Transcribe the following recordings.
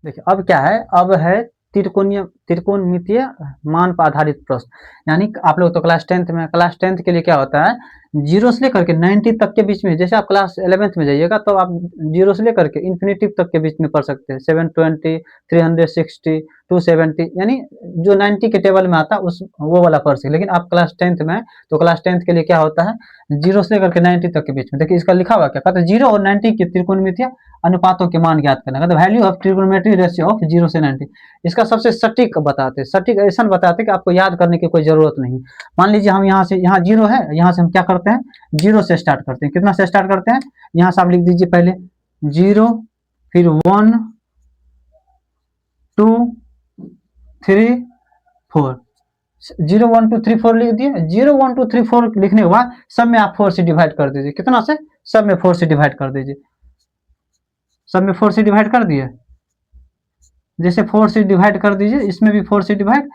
देखिए अब क्या है, अब है त्रिकोणमितीय मान पर आधारित प्रश्न। यानी आप लोग तो क्लास टेंथ के लिए क्या होता है, जीरो से लेकर के 90 तक के बीच में, जैसे आप क्लास 11th में जाइएगा तो आप जीरो से लेकर के इन्फिनिटी तक के बीच में पढ़ सकते हैं। 720, 360, 270, यानी जो 90 के टेबल में आता है उस वो वाला पढ़ सकते। लेकिन आप क्लास टेंथ में, तो क्लास टेंथ के लिए क्या होता है, जीरो से लेकर के 90 तक के बीच में। देखिए इसका लिखा हुआ क्या कहता है, जीरो और 90 की त्रिकोणमितीय अनुपातों के मान ज्ञात करना, मतलब value of trigonometry ratio of 0 से 90। इसका सबसे सटीक बताते हैं, सटीक ऐसा बताते हैं कि आपको याद करने की कोई जरूरत नहीं। मान लीजिए हम यहाँ से, यहाँ जीरो है, यहाँ से हम क्या करते हैं, जीरो से स्टार्ट करते हैं। कितना से स्टार्ट करते हैं, यहाँ से आप लिख दीजिए पहले जीरो, फिर 1 2 3 4, 0 1 2 3 4 लिख दिए। 0 1 2 3 4 लिखने के बाद सब में आप 4 से डिवाइड कर दीजिए। कितना से, सब में 4 से डिवाइड कर दीजिए। सब में 4 से डिवाइड कर दिए, जैसे 4 से डिवाइड कर दीजिए, इसमें भी 4 से डिवाइड,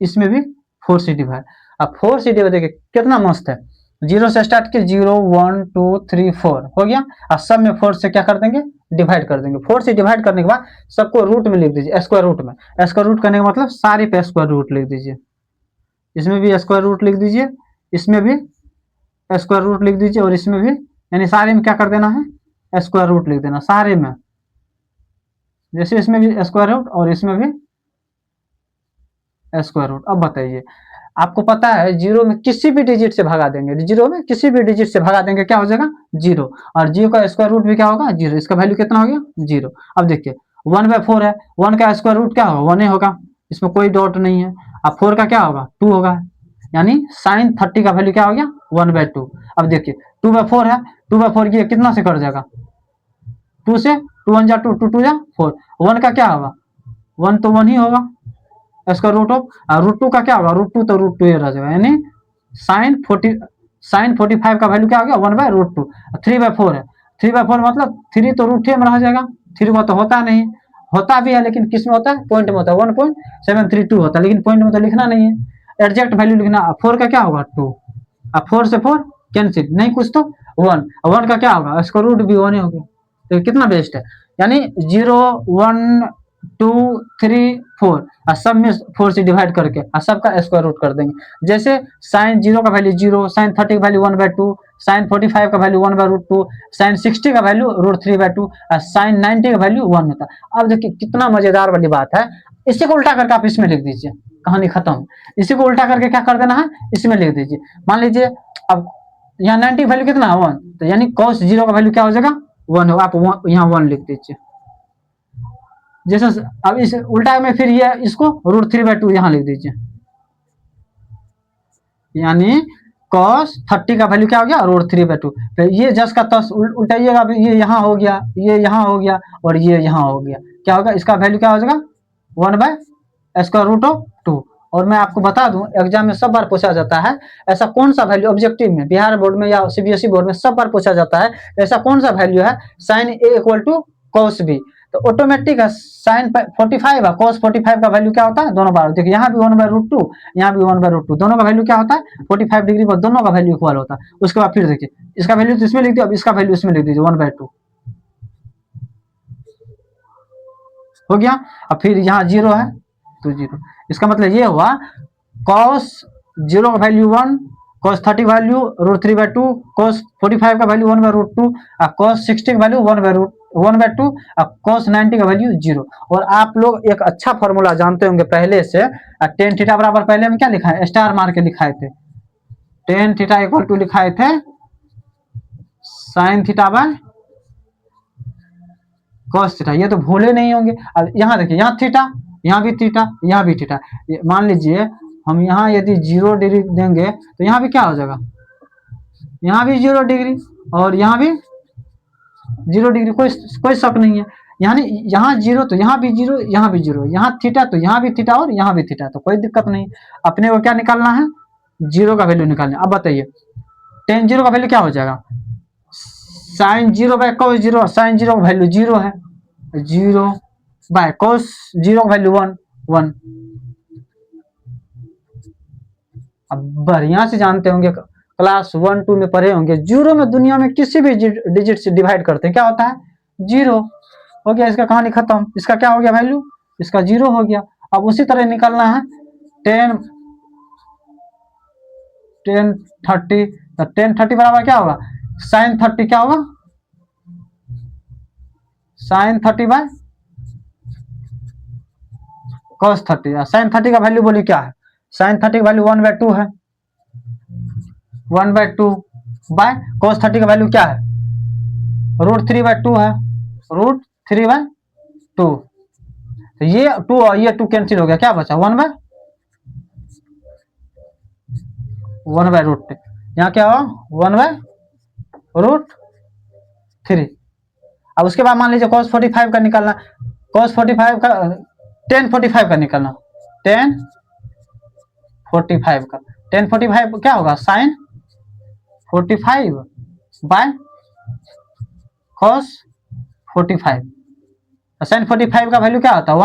इसमें भी 4 से डिवाइड। अब 4 से डिवाइड देखिए कितना मस्त है, जीरो से स्टार्ट किए, 0 1 2 3 4 हो गया। अब सब में 4 से क्या कर देंगे, डिवाइड कर देंगे। 4 से डिवाइड करने के बाद सबको रूट में लिख दीजिए, स्क्वायर रूट में। स्क्वायर रूट करने का मतलब सारे पे स्क्वायर रूट लिख दीजिए। इसमें भी स्क्वायर रूट लिख दीजिए, इसमें भी स्क्वायर रूट लिख दीजिए, और इसमें भी, यानी सारे में क्या कर देना है, स्क्वायर रूट लिख देना सारे में। जैसे इसमें भी स्क्वायर रूट और इसमें भी स्क्वायर रूट। अब बताइए, आपको पता है जीरो में किसी भी डिजिट से भगा देंगे, जीरो में किसी भी डिजिट से भगा देंगे क्या हो जाएगा, जीरो। और जीरो का स्क्वायर रूट भी क्या होगा, जीरो। इसका वैल्यू कितना हो गया, जीरो। अब देखिए 1/4 है, 1 का स्क्वायर रूट क्या होगा, 1 ही होगा, इसमें कोई डॉट नहीं है। अब 4 का क्या होगा, 2 होगा, यानी साइन 30 का वैल्यू क्या हो गया, 1/2। अब देखिए 2/4 है, 2/4 ये कितना से कट जाएगा, 2 से, 2 1 जा 2, 2 2 जा 4। 1 का क्या होगा, 1 तो 1 ही होगा, इसका रूट ऑफ, रूट 2 का क्या होगा, रूट 2 तो रूट 2 ही रह जाएगा, यानी साइन 45 का वैल्यू क्या हो गया, 1/√2। 3/4 है, 3/4 मतलब 3 तो रूट में रह जाएगा, 3 को तो होता नहीं, होता भी है लेकिन किस में होता है, पॉइंट में होता है, 1.732 होता है, लेकिन पॉइंट में तो लिखना नहीं है, एग्जैक्ट वैल्यू लिखना। 4 का क्या होगा, 2। अब 4 से 4 कैंसिल, नहीं कुछ तो 1, 1 का क्या होगा, इसका रूट भी 1 ही हो गया। तो कितना बेस्ट है, यानी 0 1 2 3 4, और सब में 4 से डिवाइड करके और सबका स्क्वायर रूट कर देंगे। जैसे साइन 0 का वैल्यू 0, साइन 30 का वैल्यू 1/2, साइन 45 का वैल्यू 1/√2, साइन 60 का वैल्यू √3/2, और साइन 90 का वैल्यू 1 होता है। अब देखिए कितना मजेदार वाली बात है, इसी को उल्टा करके आप इसमें लिख दीजिए, कहानी खत्म। इसी को उल्टा करके क्या कर देना है, इसमें लिख दीजिए। मान लीजिए अब यहाँ 90 वैल्यू कितना है, 1, तो यानी cos 0 का वैल्यू क्या हो जाएगा, 1 होगा। आप यहाँ 1 लिख दीजिए। जैसे अब इस उल्टा में फिर ये इसको √3/2 यहाँ लिख दीजिए, यानी cos 30 का वैल्यू क्या हो गया, √3/2। तो ये जस का तस उल्टाइएगा, ये यहाँ हो गया, ये यहाँ हो गया, और ये यहाँ हो गया, क्या होगा, इसका वैल्यू क्या हो जाएगा, 1/√2। और मैं आपको बता दूं, एग्जाम में सब बार पूछा जाता है, ऐसा कौन सा वैल्यू ऑब्जेक्टिव में, बिहार बोर्ड में या सीबीएसई बोर्ड में सब बार पूछा जाता है, ऐसा कौन सा वैल्यू है, sine A equal to cos b। तो ऑटोमेटिक है साइन 45 है, cos 45 का वैल्यू क्या होता है, दोनों बार देखिए, यहाँ भी 1/√2, यहाँ भी 1/√2, दोनों का वैल्यू क्या होता है, 45 डिग्री पर दोनों का वैल्यू इक्वल होता है। उसके बाद फिर देखिए इसका वैल्यू तो इसमें लिख दिया, अब इसका वैल्यू इसमें लिख दीजिए, 1/2 हो गया। अब फिर यहाँ 0 है तो 0, इसका मतलब ये हुआ cos 0 का वैल्यू 1, cos 30 का वैल्यू √3/2, cos 45 का वैल्यू 1/√2, और cos 60 का वैल्यू 1/2, और cos 90 का वैल्यू 0। और आप लोग एक अच्छा फॉर्मूला जानते होंगे पहले से, tan थीटा बराबर पहले में क्या लिखा है, स्टार मार के लिखाए थे, tan थीटा इक्वल टू लिखाए थे sin theta by cos theta, ये तो भूले नहीं होंगे। अब यहाँ देखिए, यहाँ थीटा, यहाँ भी थीटा, यहाँ भी थीटा। मान लीजिए हम यहाँ यदि 0 डिग्री देंगे तो यहाँ भी क्या हो जाएगा, यहाँ भी 0 डिग्री, और यहाँ भी 0 डिग्री, कोई शक नहीं है। यानी यहाँ 0 तो यहाँ भी 0, यहाँ भी 0, यहाँ थीटा तो यहाँ भी थीटा, और यहाँ भी थीटा, तो कोई दिक्कत नहीं। अपने को क्या निकालना है, 0 का वैल्यू निकालना है। अब बताइए tan 0 का वैल्यू क्या हो जाएगा, साइन 0/cos 0, साइन 0 का वैल्यू 0 है, 0/cos 0 का वैल्यू 1। अब बढ़िया से जानते होंगे, क्लास 1 2 में पढ़े होंगे, 0 में दुनिया में किसी भी डिजिट से डिवाइड करते हैं क्या होता है, 0। हो गया, इसका कहानी खत्म। इसका क्या हो गया वैल्यू, इसका 0 हो गया। अब उसी तरह निकालना है 10 30, तो 10 30 बराबर क्या होगा, साइन 30 क्या होगा, साइन 30 बाय कॉस 30। साइन 30 का वैल्यू बोली क्या है, साइन 30 का वैल्यू 1/2 है, 1/2 बाय कॉस 30 का वैल्यू क्या है, √3/2 है, √3/2। तो ये 2 और ये 2 कैंसिल हो गया, क्या बचा 1/√3। यहाँ क्या हुआ 1/√3। अब उसके बाद मान लीजिए cos 45 का निकालना, cos 45 का 10 45 का निकालना, 10 45 का 10 45 क्या होगा, साइन 45 बाय cos 45। साइन 45 का वैल्यू क्या होता है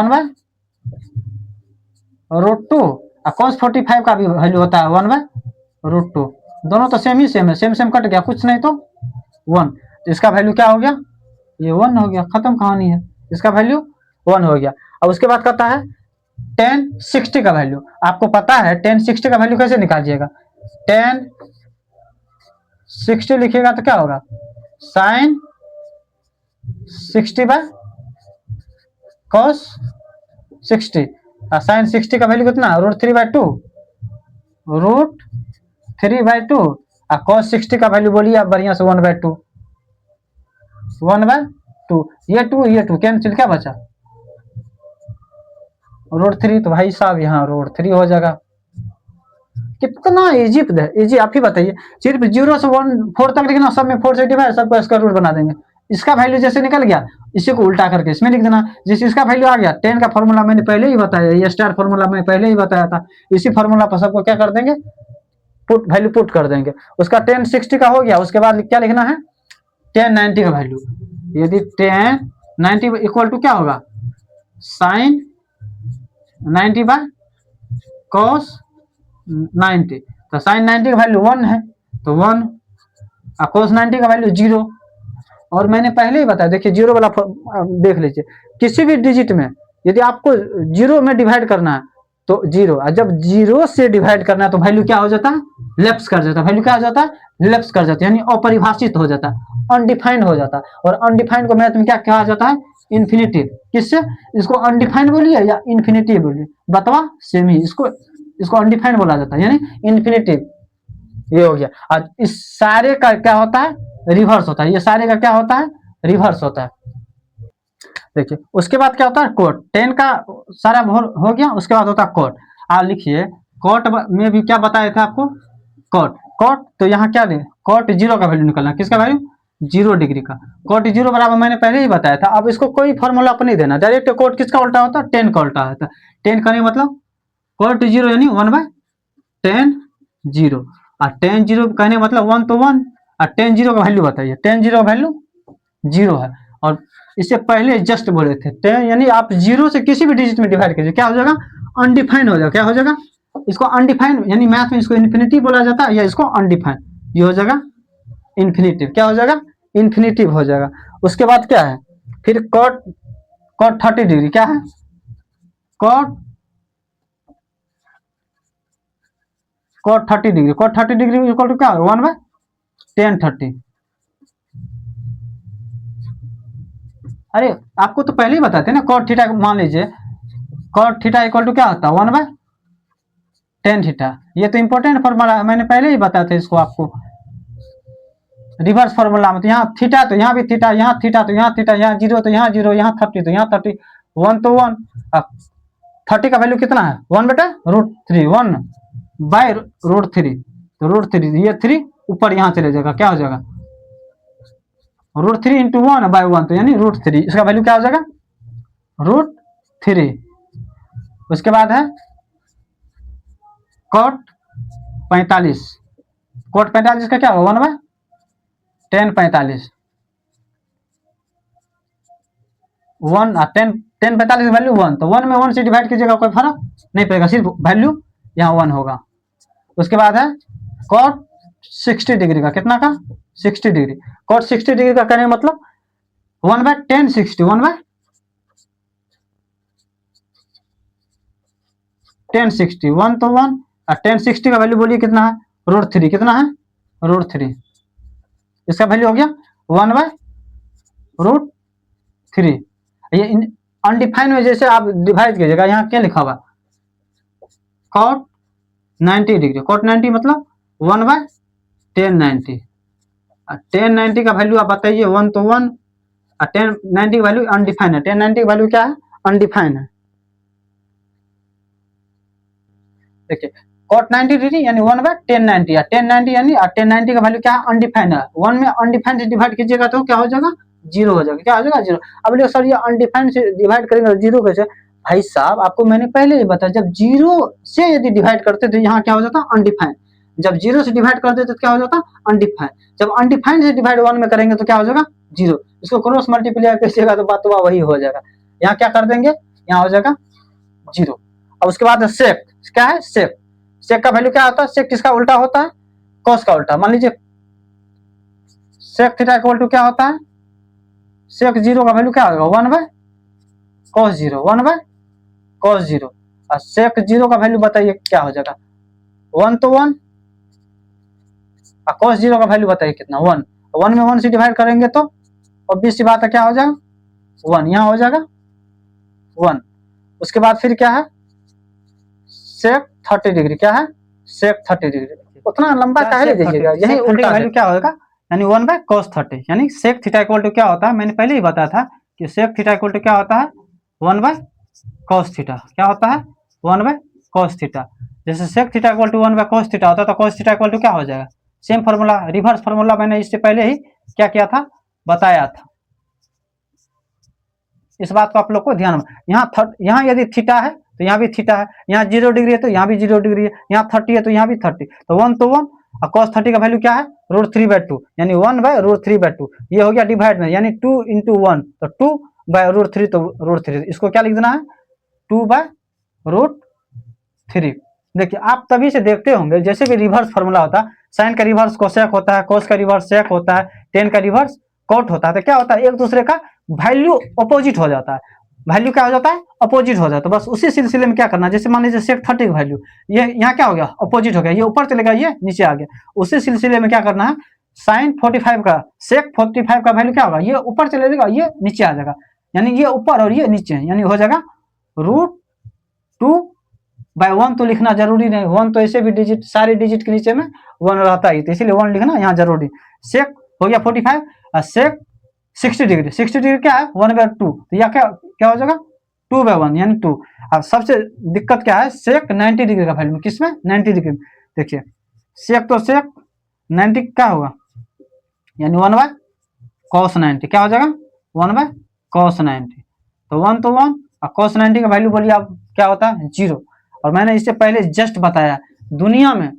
1/√2 और cos 45 का भी वैल्यू होता है 1/√2। दोनों तो सेम ही सेम है, सेम सेम कट गया, कुछ नहीं तो 1। तो इसका वैल्यू क्या हो गया, ये 1 हो गया, खत्म कहानी है, इसका वैल्यू 1 हो गया। अब उसके बाद कहता है 10 60 का वैल्यू। आपको पता है 10 60 का वैल्यू कैसे निकालिएगा, 10 60 लिखिएगा तो क्या होगा, साइन 60 बाय कॉस 60। साइन 60 का वैल्यू कितना, √3/2, √3/2 और कॉस 60 का वैल्यू बोलिए आप बढ़िया से 1/2, 1/2। ये 2 कैंसिल, क्या बचा √3। तो भाई साहब यहाँ √3 हो जाएगा। कितना इजी इजी, आप ही बताइए। सिर्फ 0 से 4 तक लिखना, सब में 4 से डिवाइड, सबको स्क्वायर रूट बना देंगे। इसका वैल्यू जैसे निकल गया, इसी को उल्टा करके इसमें लिख देना। जैसे इसका वैल्यू आ गया 10 का फॉर्मूला मैंने पहले ही बताया, ये स्टार फॉर्मूला मैं पहले ही बताया था। इसी फॉर्मूला पर सबको क्या कर देंगे, पुट वैल्यू पुट कर देंगे। उसका 10 60 का हो गया। उसके बाद क्या लिखना है 10 90 का वैल्यू। यदि 10 90 इक्वल टू क्या होगा, साइन 90 बाय कॉस 90। तो साइन 90 का वैल्यू 1 है, तो 1 और cos 90 का वैल्यू 0। और मैंने पहले ही बताया, देखिए 0 वाला देख लीजिए, किसी भी डिजिट में यदि आपको 0 में डिवाइड करना है तो 0, और जब 0 से डिवाइड करना है तो वैल्यू क्या हो जाता है, लेफ्ट कर जाता है। वैल्यू क्या हो जाता है, लेफ्ट कर जाता है, यानी अपरिभाषित हो जाता है, अनडिफाइंड हो जाता है। और अनडिफाइंड को मैथ में क्या कहा जाता है, इन्फिनिटिव। किससे, इसको अनडिफाइंड बोलिए या इन्फिनिटिव बोलिए, बतवा सेम ही, इसको अनडिफाइंड बोला जाता है, यानी इन्फिनिटिव। ये हो गया। और इस सारे का क्या होता है, रिवर्स होता है। ये सारे का क्या होता है, रिवर्स होता है। देखिए उसके बाद क्या होता है, कोट 10 का सारा हो गया। उसके बाद होता है कोट। आप लिखिए कोट में भी क्या बताए थे आपको, कोट तो यहाँ क्या दे, कोट 0 का वैल्यू निकलना, किसका वैल्यू 0 डिग्री का। कोट 0 बराबर मैंने पहले ही बताया था। अब इसको कोई फॉर्मूला पर नहीं देना, डायरेक्ट कोट किसका उल्टा होता है, 10 का उल्टा होता है। 10 का नहीं मतलब कोट 0 यानी 1/10 0, और 10 0 कहने मतलब 1 तो 1, और 10 0 का वैल्यू बताइए, 10 0 का वैल्यू 0 है। और इससे पहले जस्ट बोले थे 10, यानी आप 0 से किसी भी डिजिट में डिवाइड कीजिए, क्या हो जाएगा, अनडिफाइंड हो जाएगा। क्या हो जाएगा, इसको अनडिफाइंड, यानी मैथ में इसको इन्फिनिटिव बोला जाता है, या इसको अनडिफाइंड, ये हो जाएगा इन्फिनिटिव। क्या हो जाएगा, इन्फिनिटिव हो जाएगा। उसके बाद क्या है, फिर कॉट 30 डिग्री, क्या है, cot 30 degree, cot 30 degree equal to क्या, 1/10 30। अरे आपको तो पहले ही बताते ना, कॉट थीटा मान लीजिए, कॉट थीटा इक्वल टू क्या होता है 1/10 थीटा। ये तो इंपॉर्टेंट फॉर्मूला मैंने पहले ही बताया था इसको आपको, रिवर्स फॉर्मूला में। तो यहाँ थीटा तो यहाँ भी थीटा, यहाँ थीटा तो यहाँ थीटा, यहाँ 0 तो यहाँ 0, यहाँ 30 तो यहाँ 30, 1 तो 1। अब 30 का वैल्यू कितना है, 1/√3, 1/√3। तो √3 ये 3 ऊपर यहाँ चले जाएगा, क्या हो जाएगा, √3 इंटू 1/1, तो यानी √3। इसका वैल्यू क्या हो जाएगा, √3। उसके बाद है कॉट 45, कॉट 45 का क्या होगा 1/10 45, 1 10 45 वैल्यू 1, तो 1 में 1 से डिवाइड कीजिएगा, कोई फर्क नहीं पड़ेगा, सिर्फ वैल्यू यहाँ 1 होगा। उसके बाद है कॉट 60 डिग्री का, कितना का 60 डिग्री। कॉट 60 डिग्री का करने मतलब 1/10 60, 1060, 1 तो 1 और 1060 का वैल्यू बोलिए कितना है, √3 कितना है, √3। इसका वैल्यू हो गया 1/√3। ये अनडिफाइंड में जैसे आप डिवाइड कीजिएगा, यहाँ क्या लिखा हुआ cot 90 डिग्री, cot 90 मतलब 1/1090। 1090 का वैल्यू आप बताइए, 1 तो 1 और 1090 का वैल्यू अनडिफाइंड है। 1090 का वैल्यू क्या है, अनडिफाइंड है। देखिए cot 90 डिग्री यानी 1/1090, 1090 यानी 1090 का वैल्यू क्या है, अनडिफाइंड है। 1 में अनडिफाइंड से डिवाइड कीजिएगा तो क्या हो जाएगा, 0 हो जाएगा। क्या हो जाएगा, 0। अब लिखो सर ये अनडिफाइंड से डिवाइड करेंगे 0 कैसे, भाई साहब आपको मैंने पहले ही बताया, जब 0 से यदि डिवाइड करते तो यहाँ क्या हो जाता, अनडिफाइंड। जब 0 से डिवाइड करते तो क्या हो जाता, अनडिफाइंड। जब अनडिफाइंड से डिवाइड 1 में करेंगे तो क्या हो जाएगा, 0। इसको क्रॉस मल्टीप्लाई कीजिएगा तो बात वही हो जाएगा। यहाँ क्या कर देंगे, यहाँ हो जाएगा 0। अब उसके बाद सेक, क्या है सेक, सेक का वैल्यू क्या होता है, सेक किसका उल्टा होता है, कॉस का उल्टा। मान लीजिए सेक थीटा इक्वल टू क्या होता है, सेक 0 का वैल्यू क्या होगा, 1/cos 0, 1/cos 0। और सेक 0 का वैल्यू बताइए क्या हो जाएगा, 1 तो 1 और cos 0 का वैल्यू बताइए कितना, 1। 1 में 1 से डिवाइड करेंगे तो ऑब्वियस सी बात है क्या हो जाएगा, 1। यहाँ हो जाएगा 1। उसके बाद फिर क्या है, सेक 30 डिग्री, क्या है सेक 30 डिग्री। उतना लंबा काहे ले दीजिएगा, यही उल्टा वैल्यू क्या होगा, यानी 1/cos 30। यानी सेक थीटा इक्वल टू क्या होता है, मैंने पहले ही बताया था कि सेक थीटा इक्वल टू क्या होता है, 1/cos थीटा। क्या होता है, 1/cos थीटा। जैसे sec theta equal to 1/cos theta होता है तो cos थीटा इक्वल टू क्या हो जाएगा, सेम फॉर्मूला, रिवर्स फॉर्मूला मैंने इससे पहले ही क्या किया था, बताया था। इस बात को आप लोग को ध्यान में, यहाँ यदि थीटा है तो यहाँ भी थीटा है, यहाँ 0 डिग्री है तो यहाँ भी 0 डिग्री है, यहाँ 30 है तो यहाँ भी 30। तो 1 तो 1 और cos 30 का वैल्यू क्या है, √3/2 यानी 1/√3/2। ये हो गया डिवाइड में, यानी 2 × 1 तो 2/√3 तो √3। इसको क्या लिख देना है, 2/√3। देखिए आप तभी से देखते होंगे जैसे भी रिवर्स फॉर्मूला होता है, साइन का रिवर्स कोसेक होता है, कोस का रिवर्स सेक होता है, टेन का रिवर्स कॉट होता है। तो क्या होता है, एक दूसरे का वैल्यू अपोजिट हो जाता है। वैल्यू क्या हो जाता है, अपोजिट हो जाता है। तो बस उसी सिलसिले में क्या करना, जैसे मान लीजिए सेक 30 का वैल्यू ये यहाँ क्या हो गया, अपोजिट हो गया, ये ऊपर चलेगा ये नीचे आ गया। उसी सिलसिले में क्या करना है, साइन 45 का सेक 45 का वैल्यू क्या होगा, ये ऊपर चले जाएगा ये नीचे आ जाएगा, यानी ये ऊपर और ये नीचे, यानी हो जाएगा √2/1। तो लिखना जरूरी नहीं, 1 तो ऐसे भी डिजिट, सारे डिजिट के नीचे में 1 रहता ही, तो इसीलिए 1 लिखना यहाँ जरूरी। सेक हो गया 45 और सेक 60 डिग्री, 60 डिग्री क्या है 1/2, तो यह क्या हो जाएगा 2/1 यानी 2। अब सबसे दिक्कत क्या है, सेक 90 डिग्री का वैल्यू किसमें, 90 डिग्री। देखिए सेक तो सेक 90 क्या होगा, यानी 1/cos 90 क्या हो जाएगा, 1/cos 90। तो 1 तो 1 और cos 90 का वैल्यू बोलिए आप क्या होता है, 0। और मैंने इससे पहले जस्ट बताया, दुनिया में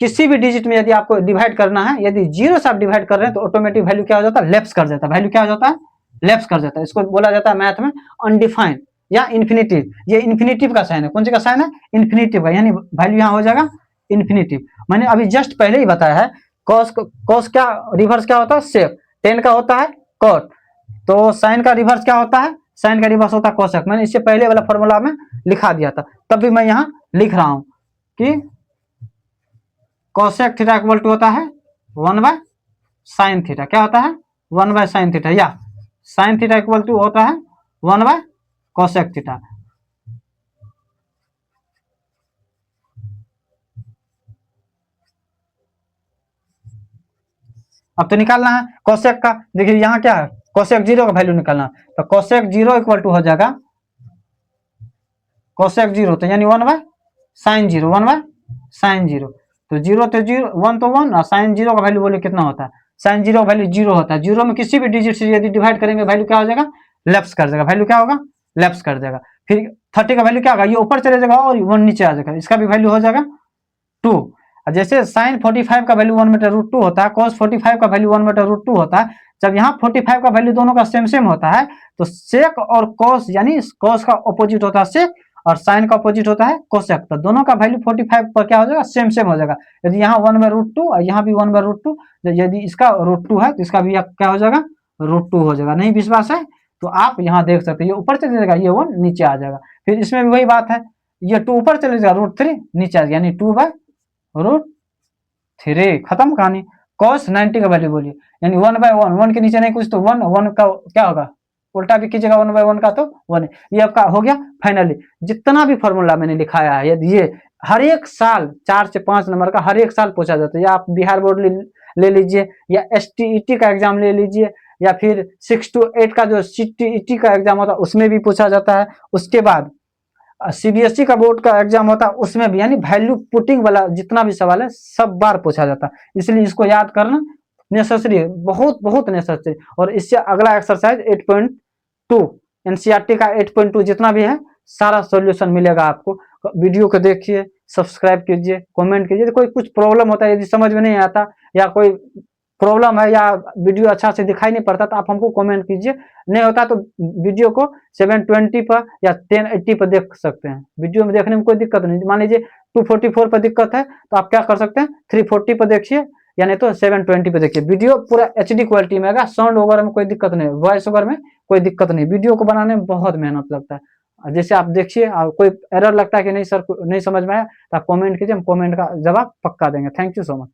किसी भी डिजिट में यदि आपको डिवाइड करना है, यदि 0 से आप डिवाइड कर रहे हैं तो ऑटोमेटिक वैल्यू क्या हो जाता है, लेप्स कर जाता है। वैल्यू क्या हो जाता है, लेप्स कर जाता है। इसको बोला जाता है मैथ में अनडिफाइंड या इन्फिनिटिव। ये इन्फिनिटिव का साइन है, कौन सी का साइन है, इन्फिनिटिव का, यानी वैल्यू यहाँ हो जाएगा इन्फिनिटिव। मैंने अभी जस्ट पहले ही बताया है, कॉस क्या रिवर्स क्या होता है, सेक, टेन का होता है कॉट, तो साइन का रिवर्स क्या होता है, साइन का रिवर्स होता है कोसेक। मैंने इससे पहले वाला फॉर्मूला में लिखा दिया था, तब भी मैं यहाँ लिख रहा हूं कि कोसेक थीटा इक्वल टू होता है 1/sin थीटा। क्या होता है, 1/sin थीटा, या sin थीटा इक्वल टू होता है 1/कोसेक थीटा। अब तो निकालना है कोसेक का। देखिए यहाँ क्या है, कोसेक 0 का वैल्यू निकालना, तो कोसेक 0 इक्वल टू हो जाएगा कोसेक 0, तो यानी 1/sin 0, 1/sin 0। तो 0 तो 0, 1 तो 1 और sin 0 का वैल्यू बोले कितना होता है, sin 0 का वैल्यू 0 होता है। 0 में किसी भी डिजिट से यदि डिवाइड करेंगे वैल्यू क्या हो जाएगा, लेफ्ट कर जाएगा। वैल्यू क्या होगा, लेफ्ट कर जाएगा। फिर 30 का वैल्यू क्या होगा, ये ऊपर चले जाएगा और 1 नीचे आ जाएगा, इसका भी वैल्यू हो जाएगा 2। जैसे sin 45 का वैल्यू 1/√2 होता है, cos 45 का वैल्यू 1/√2 होता है। जब यहाँ 45 का वैल्यू दोनों का सेम होता है तो सेक और cos, यानी cos का ऑपोजिट होता है सेक और sin का ऑपोजिट होता है कोसेक, तो दोनों का वैल्यू 45 पर क्या हो जाएगा, सेम हो जाएगा। यदि यहाँ 1/√2 और यहाँ भी 1/√2, यदि इसका √2 है तो इसका भी क्या हो जाएगा, √2 हो जाएगा। नहीं विश्वास है तो आप यहाँ देख सकते हैं, ये ऊपर चले जाएगा, ये 1 नीचे आ जाएगा। फिर इसमें भी वही बात है, ये 2 ऊपर चले जाएगा, √3 नीचे आ गया, यानी 2/√3, खत्म कहानी। cos 90 का वैल्यू बोलिए, यानी 1/1, 1 के नीचे नहीं कुछ तो 1, 1 का क्या होगा, उल्टा भी कीजिएगा 1/1 का तो 1, ये आपका हो गया फाइनली। जितना भी फॉर्मूला मैंने लिखाया है ये हर एक साल 4 से 5 नंबर का हर एक साल पूछा जाता है, या आप बिहार बोर्ड ले लीजिए, या STET का एग्जाम ले लीजिए, या फिर 6 to 8 का जो CTET का एग्जाम होता है उसमें भी पूछा जाता है। उसके बाद CBSE का बोर्ड का एग्जाम होता है उसमें भी, यानी वैल्यू पुटिंग वाला जितना भी सवाल है सब बार पूछा जाता है, इसलिए इसको याद करना नेसेसरी है, बहुत बहुत नेसेसरी। और इससे अगला एक्सरसाइज 8.2 NCERT का 8.2 जितना भी है सारा सॉल्यूशन मिलेगा आपको। वीडियो को देखिए, सब्सक्राइब कीजिए, कमेंट कीजिए। कोई कुछ प्रॉब्लम होता है यदि समझ में नहीं आता, या कोई प्रॉब्लम है, या वीडियो अच्छा से दिखाई नहीं पड़ता, तो आप हमको कमेंट कीजिए। नहीं होता तो वीडियो को 720 पर या 1080 पर देख सकते हैं, वीडियो में देखने में कोई दिक्कत नहीं। मान लीजिए 244 पर दिक्कत है तो आप क्या कर सकते हैं, 340 पर देखिए, या नहीं तो 720 पे देखिए। वीडियो पूरा HD क्वालिटी में आएगा, साउंड वगैरह में कोई दिक्कत नहीं, वॉइस ओवर में कोई दिक्कत नहीं। वीडियो को बनाने में बहुत मेहनत लगता है। जैसे आप देखिए, कोई एरर लगता है कि नहीं सर नहीं समझ में आया, तो आप कमेंट कीजिए, हम कमेंट का जवाब पक्का देंगे। Thank you so much.